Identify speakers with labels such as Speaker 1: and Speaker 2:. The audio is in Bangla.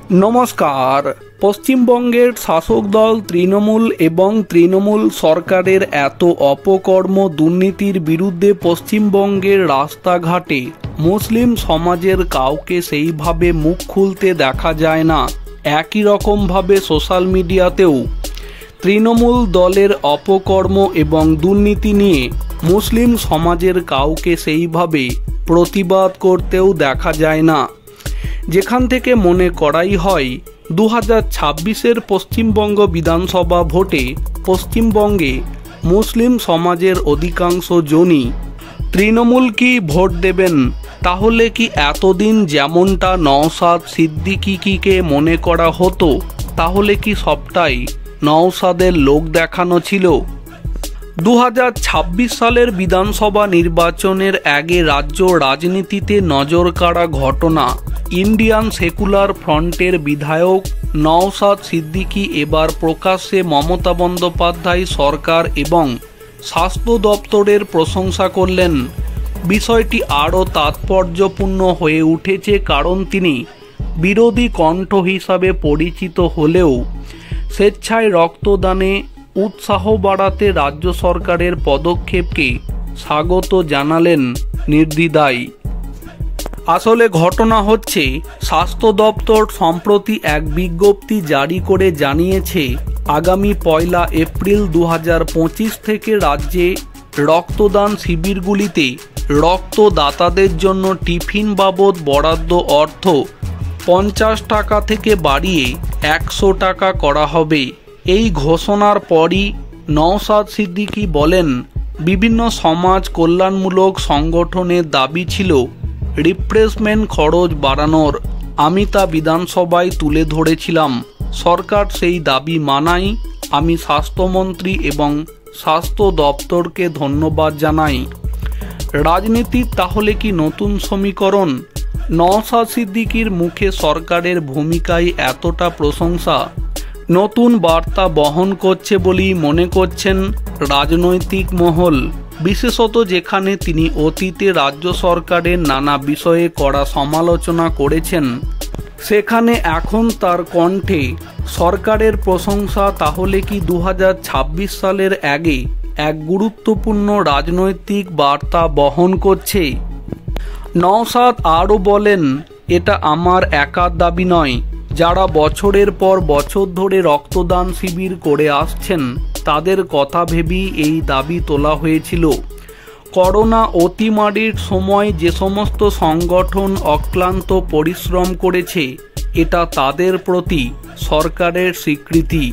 Speaker 1: নমস্কার। পশ্চিমবঙ্গের শাসক দল তৃণমূল এবং তৃণমূল সরকারের এত অপকর্ম দুর্নীতির বিরুদ্ধে পশ্চিমবঙ্গের রাস্তাঘাটে মুসলিম সমাজের কাউকে সেইভাবে মুখ খুলতে দেখা যায় না। একই রকমভাবে সোশ্যাল মিডিয়াতেও তৃণমূল দলের অপকর্ম এবং দুর্নীতি নিয়ে মুসলিম সমাজের কাউকে সেইভাবে প্রতিবাদ করতেও দেখা যায় না। যেখান থেকে মনে করাই হয় 2026-এর পশ্চিমবঙ্গ বিধানসভা ভোটে পশ্চিমবঙ্গে মুসলিম সমাজের অধিকাংশ জনই তৃণমূলকে ভোট দেবেন। তাহলে কি এতদিন যেমনটা নওশাদ সিদ্দিকীকে মনে করা হতো, তাহলে কি সবটাই নওশাদের লোক দেখানো ছিল? 2026 সালের বিধানসভা নির্বাচনের আগে রাজ্য রাজনীতিতে নজরকাড়া ঘটনা। ইন্ডিয়ান সেকুলার ফ্রন্টের বিধায়ক নওশাদ সিদ্দিকী এবার প্রকাশ্যে মমতা বন্দ্যোপাধ্যায় সরকার এবং স্বাস্থ্য দপ্তরের প্রশংসা করলেন। বিষয়টি আরও তাৎপর্যপূর্ণ হয়ে উঠেছে কারণ তিনি বিরোধী কণ্ঠ হিসাবে পরিচিত হলেও স্বেচ্ছায় রক্তদানে উৎসাহ বাড়াতে রাজ্য সরকারের পদক্ষেপকে স্বাগত জানালেন নির্দ্বিধায়। আসলে ঘটনা হচ্ছে, স্বাস্থ্য দপ্তর সম্প্রতি এক বিজ্ঞপ্তি জারি করে জানিয়েছে আগামী 1 এপ্রিল 2025 থেকে রাজ্যে রক্তদান শিবিরগুলিতে রক্তদাতাদের জন্য টিফিন বাবদ বরাদ্দ অর্থ 50 টাকা থেকে বাড়িয়ে 100 টাকা করা হবে। এই ঘোষণার পরই নওশাদ সিদ্দিকী বলেন, বিভিন্ন সমাজ কল্যাণমূলক সংগঠনের দাবি ছিল রিপ্লেসমেন্ট খরচ বাড়ানোর। আমি তা বিধানসভায় তুলে ধরেছিলাম। সরকার সেই দাবি মানায়। আমি স্বাস্থ্যমন্ত্রী এবং স্বাস্থ্য দপ্তরকে ধন্যবাদ জানাই। রাজনীতির তাহলে কি নতুন সমীকরণ? নওশাদ সিদ্দিকীর মুখে সরকারের ভূমিকায় এতটা প্রশংসা নতুন বার্তা বহন করছে বলেই মনে করছেন রাজনৈতিক মহল, বিশেষত যেখানে তিনি অতীতে রাজ্য সরকারের নানা বিষয়ে কড়া সমালোচনা করেছেন, সেখানে এখন তার কণ্ঠে সরকারের প্রশংসা। তাহলে কি 2026 সালের আগে এক গুরুত্বপূর্ণ রাজনৈতিক বার্তা বহন করছে? নওশাদ আরও বলেন, এটা আমার একার দাবি নয়। যারা বছরের পর বছর ধরে রক্তদান শিবির করে আসছেন তাদের কথা ভেবেই এই দাবি তোলা হয়েছিল। করোনা অতিমারির সময় যে সমস্ত সংগঠন অক্লান্ত পরিশ্রম করেছে, এটা তাদের প্রতি সরকারের স্বীকৃতি।